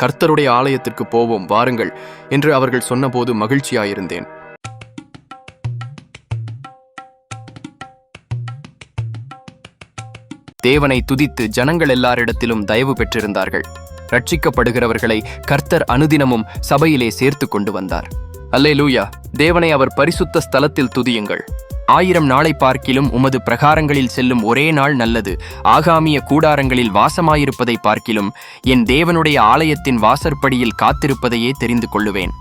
கர்த்தருடைய ஆலயத்திற்கு போவோம் வாருங்கள் என்று அவர்கள் சொன்னபோது மகிழ்ச்சியாயிருந்தேன். தேவனை துதித்து ஜனங்கள் எல்லாரிடத்திலும் தயவு பெற்றிருந்தார்கள். ரட்சிக்கப்படுகிறவர்களை கர்த்தர் அனுதினமும் சபையிலே சேர்த்து கொண்டு வந்தார். அல்லேலூயா! தேவனை அவர் பரிசுத்த ஸ்தலத்தில் துதியுங்கள். 1000 நாளை பார்க்கிலும் உமது பிரகாரங்களில் செல்லும் ஒரே நாள் நல்லது. ஆகாமிய கூடாரங்களில் வாசமாயிருப்பதை பார்க்கிலும் என் தேவனுடைய ஆலயத்தின் வாசற்படியில் காத்திருப்பதையே தெரிந்து கொள்ளுவேன்.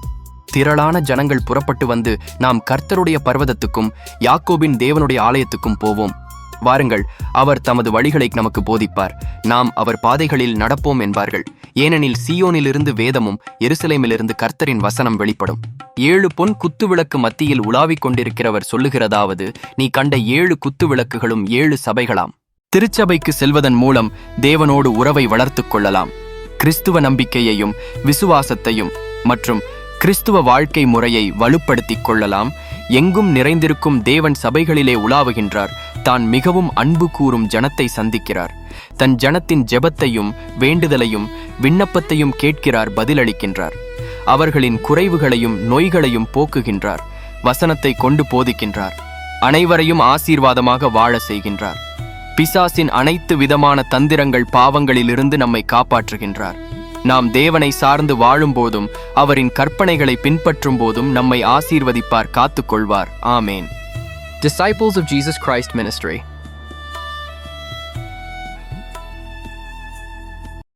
திரளான ஜனங்கள் புறப்பட்டு வந்து நாம் கர்த்தருடைய பர்வதத்துக்கும் யாக்கோபின் தேவனுடைய ஆலயத்துக்கும் போவோம். வாருங்கள், அவர் தமது வழிகளை நமக்கு போதிப்பார். நாம் அவர் பாதைகளில் நடப்போம் என்பார்கள். ஏனெனில் சீயோனிலிருந்து வேதமும் எருசலேமிலிருந்து கர்த்தரின் வசனம் வெளிப்படும். 7 பொன் குத்துவிளக்கு மத்தியில் உலாவிக் கொண்டிருக்கிறவர் சொல்லுகிறதாவது, நீ கண்ட 7 குத்துவிளக்குகளும் 7 சபைகளாம். திருச்சபைக்கு செல்வதன் மூலம் தேவனோடு உறவை வளர்த்துக் கொள்ளலாம். கிறிஸ்துவ நம்பிக்கையையும் விசுவாசத்தையும் மற்றும் கிறிஸ்துவ வாழ்க்கை முறையை வலுப்படுத்திக் கொள்ளலாம். எங்கும் நிறைந்திருக்கும் தேவன் சபைகளிலே உலாவுகின்றார். தான் மிகவும் அன்பு கூறும் ஜனத்தை சந்திக்கிறார். தன் ஜனத்தின் ஜெபத்தையும் வேண்டுதலையும் விண்ணப்பத்தையும் கேட்கிறார், பதிலளிக்கின்றார். அவர்களின் குறைவுகளையும் நோய்களையும் போக்குகின்றார். வசனத்தை கொண்டு போதிக்கின்றார். அனைவரையும் ஆசீர்வாதமாக வாழ செய்கின்றார். பிசாசின் அனைத்து விதமான தந்திரங்கள் பாவங்களிலிருந்து நம்மை காப்பாற்றுகின்றார். நாம் தேவனை சார்ந்து வாழும்போதும் அவரின் கற்பனைகளை பின்பற்றும் போதும் நம்மை ஆசீர்வதிப்பார், காத்துக்கொள்வார். ஆமேன். Disciples of Jesus Christ Ministry.